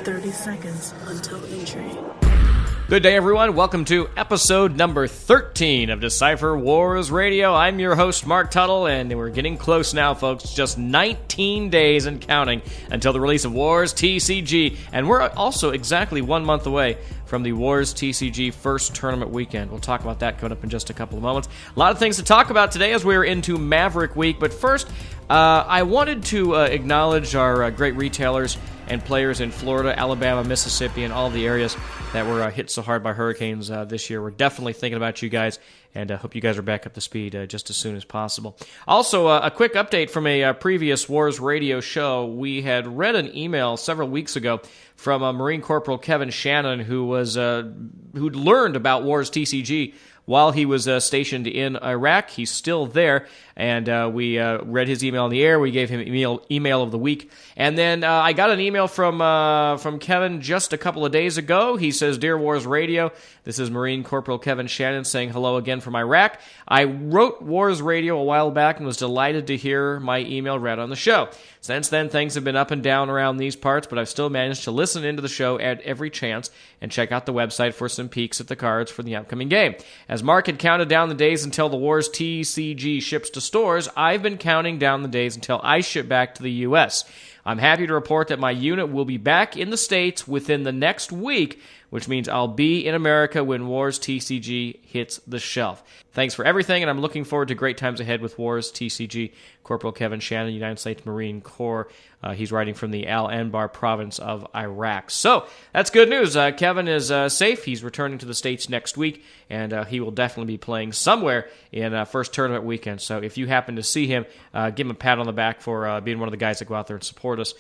30 seconds until entry. Good day, everyone. Welcome to episode number 13 of Decipher Wars Radio. I'm your host, Mark Tuttle, and we're getting close now, folks. Just 19 days and counting until the release of Wars TCG. And we're also exactly 1 month away from the Wars TCG first tournament weekend. We'll talk about that coming up in just a couple of moments. A lot of things to talk about today as we're into Maverick Week. But first, I wanted to acknowledge our great retailers and players in Florida, Alabama, Mississippi, and all the areas that were hit so hard by hurricanes this year. We're definitely thinking about you guys, and hope you guys are back up to speed just as soon as possible. Also, a quick update from a previous Wars Radio show. We had read an email several weeks ago from Marine Corporal Kevin Shannon, who'd learned about Wars TCG while he was stationed in Iraq. He's still there, and we read his email on the air. We gave him email of the week. And then I got an email from Kevin just a couple of days ago. He says, "Dear Wars Radio, this is Marine Corporal Kevin Shannon saying hello again from Iraq. I wrote Wars Radio a while back and was delighted to hear my email read on the show. Since then, things have been up and down around these parts, but I've still managed to listen into the show at every chance and check out the website for some peeks at the cards for the upcoming game. As Mark had counted down the days until the Wars TCG ships to stores, I've been counting down the days until I ship back to the U.S. I'm happy to report that my unit will be back in the States within the next week, which means I'll be in America when Wars TCG hits the shelf. Thanks for everything, and I'm looking forward to great times ahead with Wars TCG. Corporal Kevin Shannon, United States Marine Corps. He's writing from the Al-Anbar province of Iraq. So, that's good news. Kevin is safe. He's returning to the States next week, and he will definitely be playing somewhere in first tournament weekend. So, if you happen to see him, give him a pat on the back for being one of the guys that go out there and support us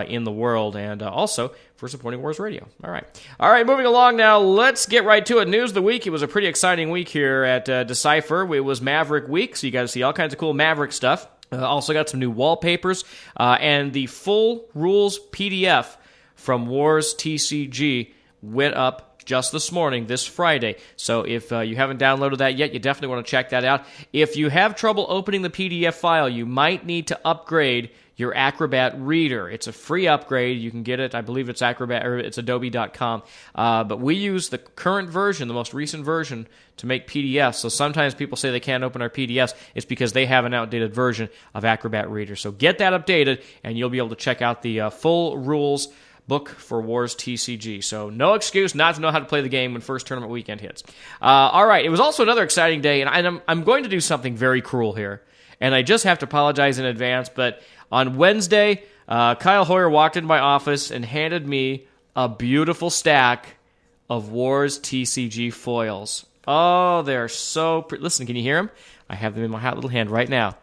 in the world, and also for supporting Wars Radio. All right, moving along now. Let's get right to it. News of the week. It was a pretty exciting week here at Decipher. It was Maverick Week, so you got to see all kinds of cool Maverick stuff. Also got some new wallpapers and the full rules PDF from Wars TCG went up just this morning, this Friday. So if you haven't downloaded that yet, you definitely want to check that out. If you have trouble opening the PDF file, you might need to upgrade your Acrobat Reader. It's a free upgrade. You can get it. I believe it's Acrobat or it's Adobe.com. But we use the current version, the most recent version, to make PDFs. So sometimes people say they can't open our PDFs. It's because they have an outdated version of Acrobat Reader. So get that updated, and you'll be able to check out the full rules book for Wars TCG. So no excuse not to know how to play the game when first tournament weekend hits. All right. It was also another exciting day, and I'm going to do something very cruel here. And I just have to apologize in advance, but on Wednesday, Kyle Hoyer walked into my office and handed me a beautiful stack of Wars TCG foils. Oh, they're so pretty. Listen, can you hear them? I have them in my hot little hand right now.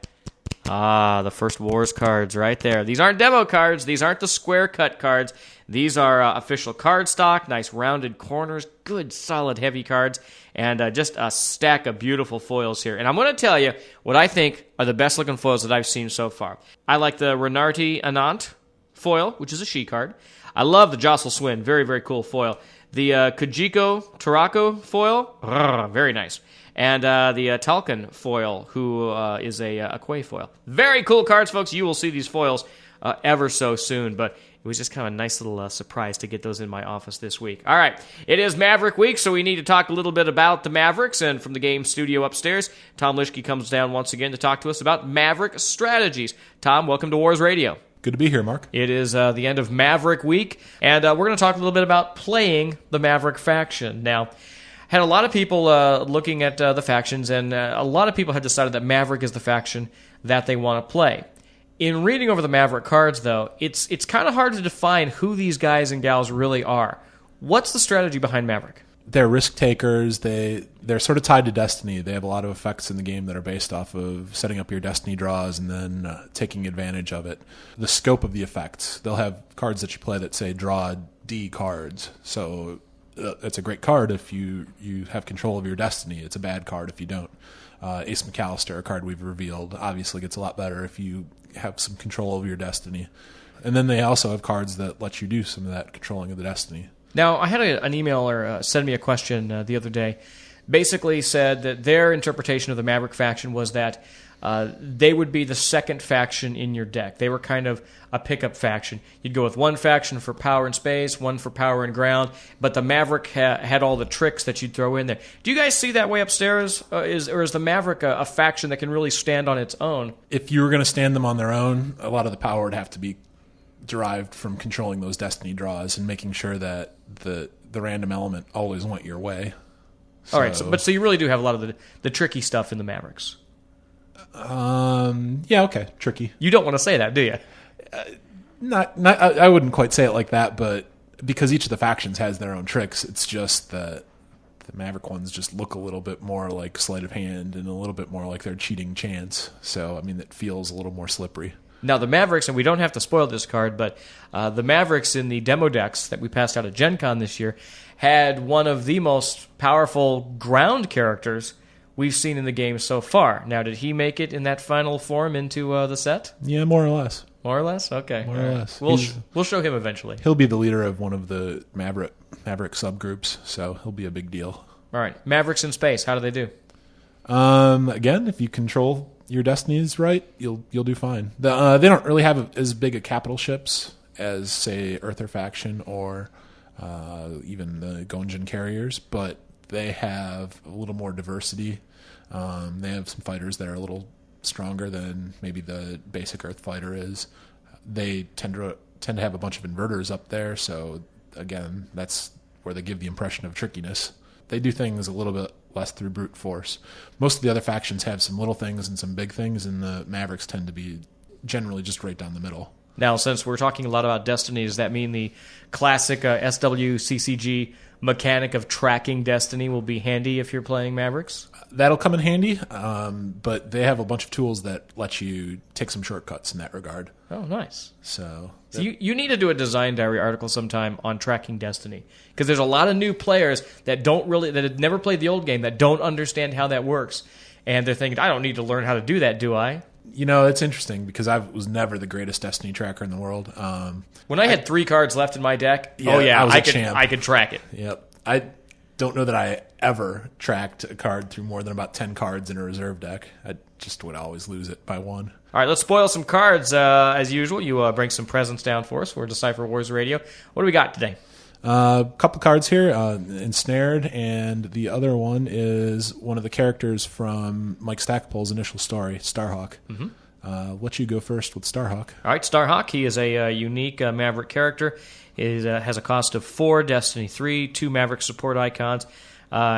Ah, the first Wars cards right there. These aren't demo cards. These aren't the square cut cards. These are official card stock, nice rounded corners, good solid heavy cards, and just a stack of beautiful foils here. And I'm going to tell you what I think are the best looking foils that I've seen so far. I like the Renarti Anant foil, which is a she card. I love the Jostle Swin, very, very cool foil. The Kujiko Tarako foil, very nice. And the Talcon foil, who is a Quay foil. Very cool cards, folks. You will see these foils ever so soon, but it was just kind of a nice little surprise to get those in my office this week. All right, it is Maverick Week, so we need to talk a little bit about the Mavericks, and from the game studio upstairs, Tom Lischke comes down once again to talk to us about Maverick strategies. Tom, welcome to Wars Radio. Good to be here, Mark. It is the end of Maverick Week, and we're going to talk a little bit about playing the Maverick faction. Now, had a lot of people looking at the factions, and a lot of people had decided that Maverick is the faction that they want to play. In reading over the Maverick cards, though, it's kind of hard to define who these guys and gals really are. What's the strategy behind Maverick? They're risk takers. They're sort of tied to destiny. They have a lot of effects in the game that are based off of setting up your destiny draws and then taking advantage of it. The scope of the effects. They'll have cards that you play that say draw D cards. So it's a great card if you have control of your destiny. It's a bad card if you don't. Ace McAllister, a card we've revealed, obviously gets a lot better if you have some control over your destiny. And then they also have cards that let you do some of that controlling of the destiny. Now, I had an emailer send me a question the other day basically said that their interpretation of the Maverick faction was that they would be the second faction in your deck. They were kind of a pickup faction. You'd go with one faction for power and space, one for power and ground, but the Maverick had all the tricks that you'd throw in there. Do you guys see that way upstairs? Or is the Maverick a faction that can really stand on its own? If you were going to stand them on their own, a lot of the power would have to be derived from controlling those destiny draws and making sure that the random element always went your way. All right, so you really do have a lot of the tricky stuff in the Mavericks. Yeah, okay, tricky. You don't want to say that, do you? Not. I wouldn't quite say it like that, but because each of the factions has their own tricks, it's just that the Maverick ones just look a little bit more like sleight of hand and a little bit more like they're cheating chance. So, I mean, it feels a little more slippery. Now, the Mavericks, and we don't have to spoil this card, but the Mavericks in the demo decks that we passed out at Gen Con this year had one of the most powerful ground characters we've seen in the game so far. Now, did he make it in that final form into the set? Yeah, more or less. More or less? Okay. More or less. We'll show him eventually. He'll be the leader of one of the Maverick subgroups, so he'll be a big deal. All right. Mavericks in space, how do they do? Again, if you control your destinies right, you'll do fine. They don't really have as big a capital ships as, say, Earther Faction or even the Gonjin carriers, but they have a little more diversity. They have some fighters that are a little stronger than maybe the basic Earth fighter is. They tend to have a bunch of inverters up there, so again, that's where they give the impression of trickiness. They do things a little bit less through brute force. Most of the other factions have some little things and some big things, and the Mavericks tend to be generally just right down the middle. Now, since we're talking a lot about Destiny, does that mean the classic SWCCG mechanic of tracking Destiny will be handy if you're playing Mavericks? That'll come in handy, but they have a bunch of tools that let you take some shortcuts in that regard. Oh, nice. So you need to do a design diary article sometime on tracking Destiny, because there's a lot of new players that have never played the old game that don't understand how that works, and they're thinking, I don't need to learn how to do that, do I? You know, it's interesting because I was never the greatest Destiny tracker in the world. When I had 3 cards left in my deck, I could track it. Yep. I don't know that I ever tracked a card through more than about 10 cards in a reserve deck. I just would always lose it by 1. All right, let's spoil some cards. As usual, you bring some presents down for us for Decipher Wars Radio. What do we got today? A couple cards here, Ensnared, and the other one is one of the characters from Mike Stackpole's initial story, Starhawk. Mm-hmm. Let you go first with Starhawk. All right, Starhawk, he is a unique Maverick character. He has a cost of 4, Destiny 3, 2 Maverick support icons.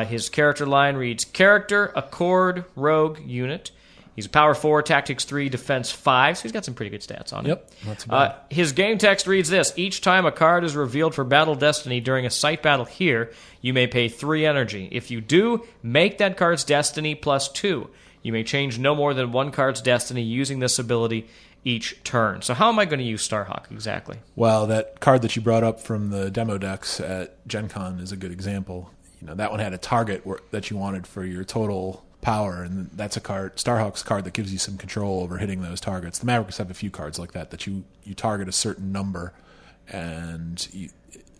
His character line reads, Character, Accord, Rogue, Unit. He's a Power 4, Tactics 3, Defense 5, so he's got some pretty good stats on him. Yep, not too bad. His game text reads this: Each time a card is revealed for Battle Destiny during a site battle here, you may pay 3 energy. If you do, make that card's Destiny plus 2. You may change no more than 1 card's Destiny using this ability each turn. So how am I going to use Starhawk exactly? Well, that card that you brought up from the demo decks at Gen Con is a good example. You know, that one had a target that you wanted for your total power, and that's a card, Starhawk's card, that gives you some control over hitting those targets. The Mavericks have a few cards like that you target a certain number, and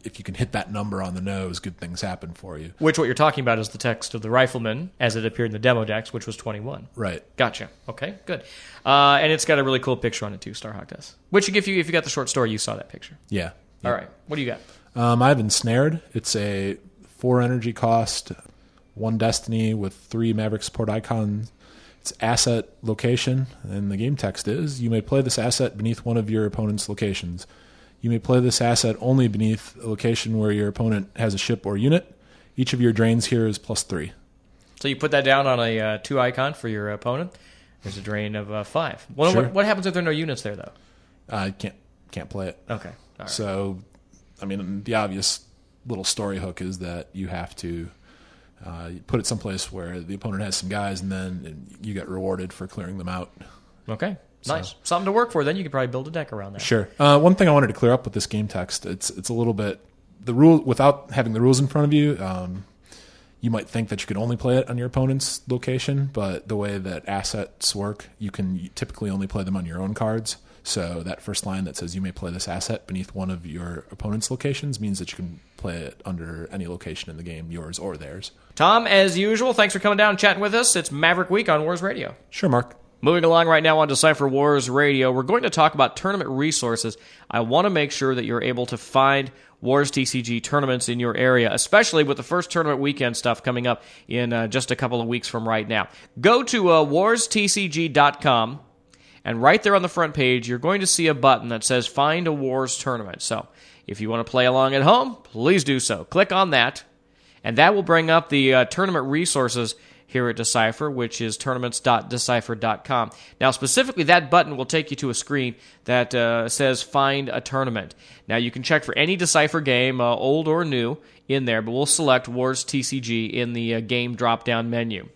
if you can hit that number on the nose, good things happen for you. Which, what you're talking about is the text of the Rifleman as it appeared in the demo decks, which was 21. Right. Gotcha. Okay, good. And it's got a really cool picture on it too, Starhawk does. Which, if you got the short story, you saw that picture. Yeah. All right. What do you got? I have Ensnared. It's a 4 energy cost, 1 Destiny with 3 Maverick support icons. It's asset location, and the game text is, you may play this asset beneath one of your opponent's locations. You may play this asset only beneath a location where your opponent has a ship or unit. Each of your drains here is plus 3. So you put that down on a 2 icon for your opponent. There's a drain of 5. Well, sure. What happens if there are no units there, though? I can't play it. Okay. All right. So, I mean, the obvious little story hook is that you have to put it someplace where the opponent has some guys, and then you get rewarded for clearing them out. Okay. Nice. Something to work for. Then you could probably build a deck around that. Sure. One thing I wanted to clear up with this game text, it's a little bit, the rule, without having the rules in front of you, you might think that you could only play it on your opponent's location, but the way that assets work, you can typically only play them on your own cards. So that first line that says you may play this asset beneath one of your opponent's locations means that you can play it under any location in the game, yours or theirs. Tom, as usual, thanks for coming down and chatting with us. It's Maverick Week on Wars Radio. Sure, Mark. Moving along right now on Decipher Wars Radio, we're going to talk about tournament resources. I want to make sure that you're able to find Wars TCG tournaments in your area, especially with the first tournament weekend stuff coming up in just a couple of weeks from right now. Go to warstcg.com, and right there on the front page, you're going to see a button that says Find a Wars Tournament. So if you want to play along at home, please do so. Click on that, and that will bring up the tournament resources here at Decipher, which is tournaments.decipher.com. Now, specifically, that button will take you to a screen that says Find a Tournament. Now, you can check for any Decipher game, old or new, in there, but we'll select Wars TCG in the game drop-down menu.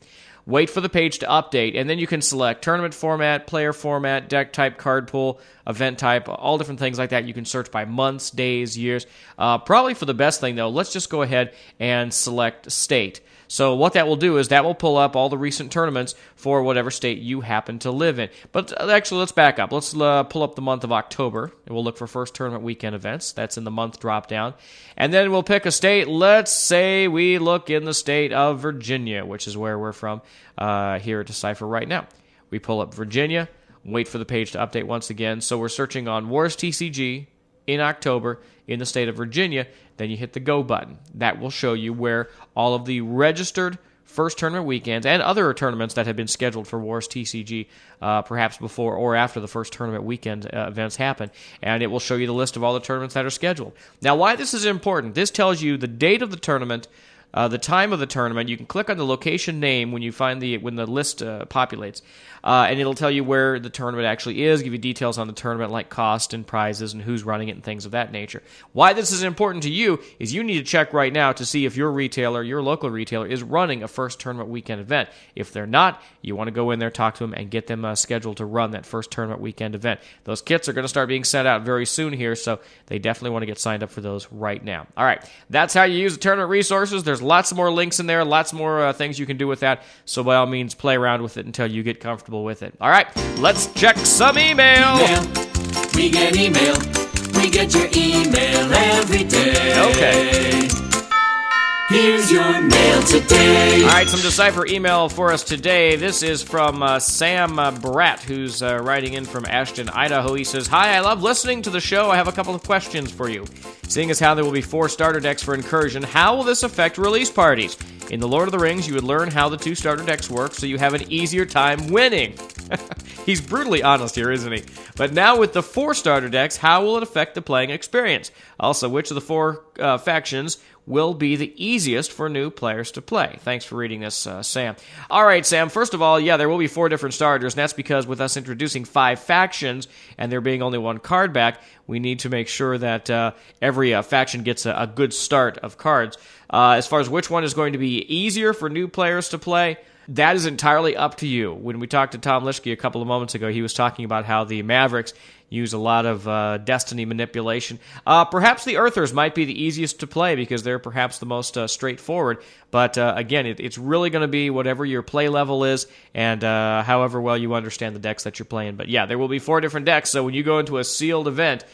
Wait for the page to update, and then you can select tournament format, player format, deck type, card pool, event type, all different things like that. You can search by months, days, years. Probably for the best thing, though, let's just go ahead and select state. So what that will do is that will pull up all the recent tournaments for whatever state you happen to live in. But actually, let's back up. Let's pull up the month of October, and we'll look for first tournament weekend events. That's in the month drop-down. And then we'll pick a state. Let's say we look in the state of Virginia, which is where we're from here at Decipher right now. We pull up Virginia, wait for the page to update once again. So we're searching on Wars TCG in October in the state of Virginia. Then you hit the Go button. That will show you where all of the registered first tournament weekends and other tournaments that have been scheduled for Wars TCG perhaps before or after the first tournament weekend events happen. And it will show you the list of all the tournaments that are scheduled. Now, why this is important, this tells you the date of the tournament, the time of the tournament. You can click on the location name when the list populates, and it'll tell you where the tournament actually is, give you details on the tournament like cost and prizes and who's running it and things of that nature. Why this is important to you is you need to check right now to see if your retailer, your local retailer, is running a first tournament weekend event. If they're not, you want to go in there, talk to them, and get them scheduled to run that first tournament weekend event. Those kits are going to start being sent out very soon here, so they definitely want to get signed up for those right now. All right, that's how you use the tournament resources. There's lots more links in there, lots more things you can do with that, so by all means, play around with it until you get comfortable with it. All right, let's check some email. We get email. We get your email every day. Okay. Here's your mail today. All right, some Decipher email for us today. This is from Sam Bratt, who's writing in from Ashton, Idaho. He says, "Hi, I love listening to the show. I have a couple of questions for you. Seeing as how there will be 4 starter decks for Incursion, how will this affect release parties? In The Lord of the Rings, you would learn how the 2 starter decks work so you have an easier time winning." He's brutally honest here, isn't he? But now with the 4 starter decks, how will it affect the playing experience? Also, which of the 4 factions will be the easiest for new players to play? Thanks for reading this, Sam. All right, Sam, first of all, yeah, there will be 4 different starters, and that's because with us introducing 5 factions and there being only 1 card back, we need to make sure that every faction gets a good start of cards. As far as which one is going to be easier for new players to play, that is entirely up to you. When we talked to Tom Lischke a couple of moments ago, he was talking about how the Mavericks use a lot of destiny manipulation. Perhaps the Earthers might be the easiest to play because they're perhaps the most straightforward. But again, it's really going to be whatever your play level is and however well you understand the decks that you're playing. But yeah, there will be 4 different decks, so when you go into a sealed event,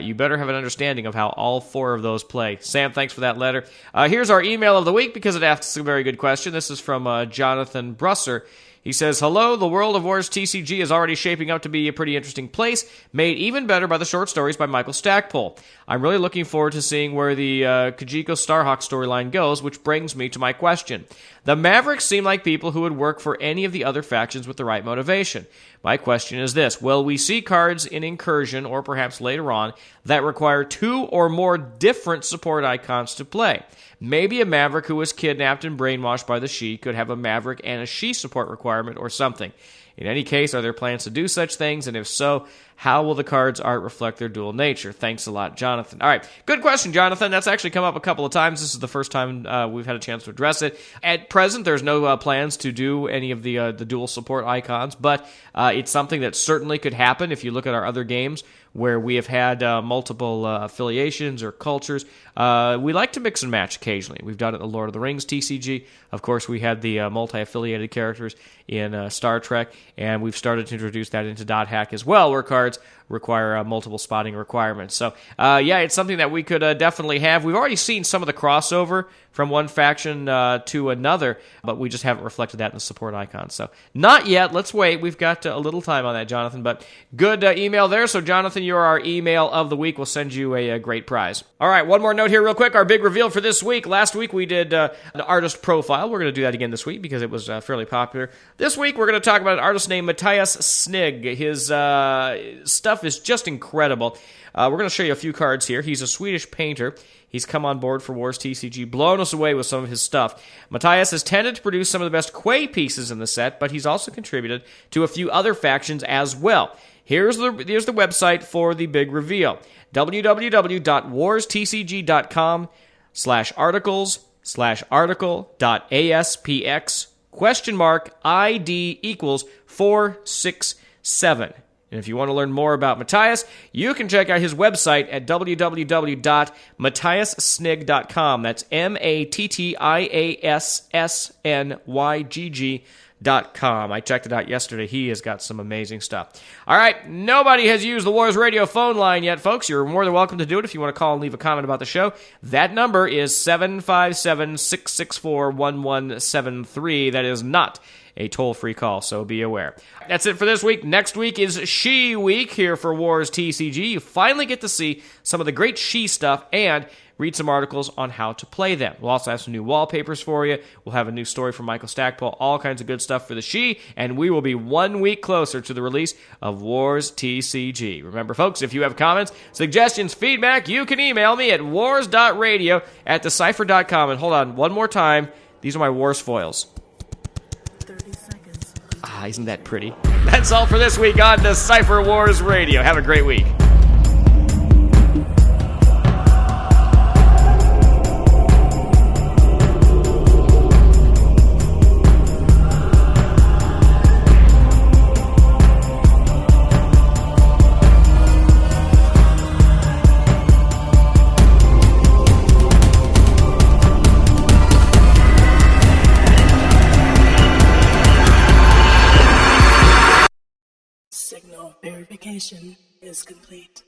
you better have an understanding of how all 4 of those play. Sam, thanks for that letter. Here's our email of the week because it asks a very good question. This is from Jonathan Brusser. He says, "Hello, the world of Wars TCG is already shaping up to be a pretty interesting place, made even better by the short stories by Michael Stackpole. I'm really looking forward to seeing where the Kajiko Starhawk storyline goes, which brings me to my question. The Mavericks seem like people who would work for any of the other factions with the right motivation. My question is this: will we see cards in Incursion, or perhaps later on, that require 2 or more different support icons to play? Maybe a Maverick who was kidnapped and brainwashed by the She could have a Maverick and a She support requirement or something. In any case, are there plans to do such things? And if so, how will the card's art reflect their dual nature? Thanks a lot, Jonathan." All right, good question, Jonathan. That's actually come up a couple of times. This is the first time we've had a chance to address it. At present, there's no plans to do any of the dual support icons, but it's something that certainly could happen if you look at our other games where we have had multiple affiliations or cultures. We like to mix and match occasionally. We've done it in the Lord of the Rings TCG. Of course, we had the multi-affiliated characters in Star Trek, and we've started to introduce that into Dot Hack as well, where cards require multiple spotting requirements. So, yeah, it's something that we could definitely have. We've already seen some of the crossover from one faction to another, but we just haven't reflected that in the support icon. So, not yet. Let's wait. We've got a little time on that, Jonathan, but good email there. So, Jonathan, you're our email of the week. We'll send you a great prize. All right, one more note here real quick. Our big reveal for this week. Last week we did an artist profile. We're going to do that again this week because it was fairly popular. This week we're going to talk about an artist named Matthias Snig. His stuff is just incredible. We're going to show you a few cards here. He's a Swedish painter. He's come on board for Wars TCG, blown us away with some of his stuff. Matthias has tended to produce some of the best Quay pieces in the set, but he's also contributed to a few other factions as well. Here's the website for the big reveal. www.warstiCG.com/articles/article.aspx ? ID = 467. And if you want to learn more about Matthias, you can check out his website at www.matthiassnig.com. That's MATTIASSNYGG.com. I checked it out yesterday. He has got some amazing stuff. All right, nobody has used the Wars Radio phone line yet, folks. You're more than welcome to do it if you want to call and leave a comment about the show. That number is 757-664-1173. That is not a toll-free call, so be aware. That's it for this week. Next week is She Week here for Wars TCG. You finally get to see some of the great She stuff and read some articles on how to play them. We'll also have some new wallpapers for you. We'll have a new story from Michael Stackpole, all kinds of good stuff for the She, and we will be 1 week closer to the release of Wars TCG. Remember, folks, if you have comments, suggestions, feedback, you can email me at wars.radio@decipher.com. And hold on, one more time. These are my Wars foils. 30 seconds. Isn't that pretty? That's all for this week on Decipher Wars Radio. Have a great week. Signal verification is complete.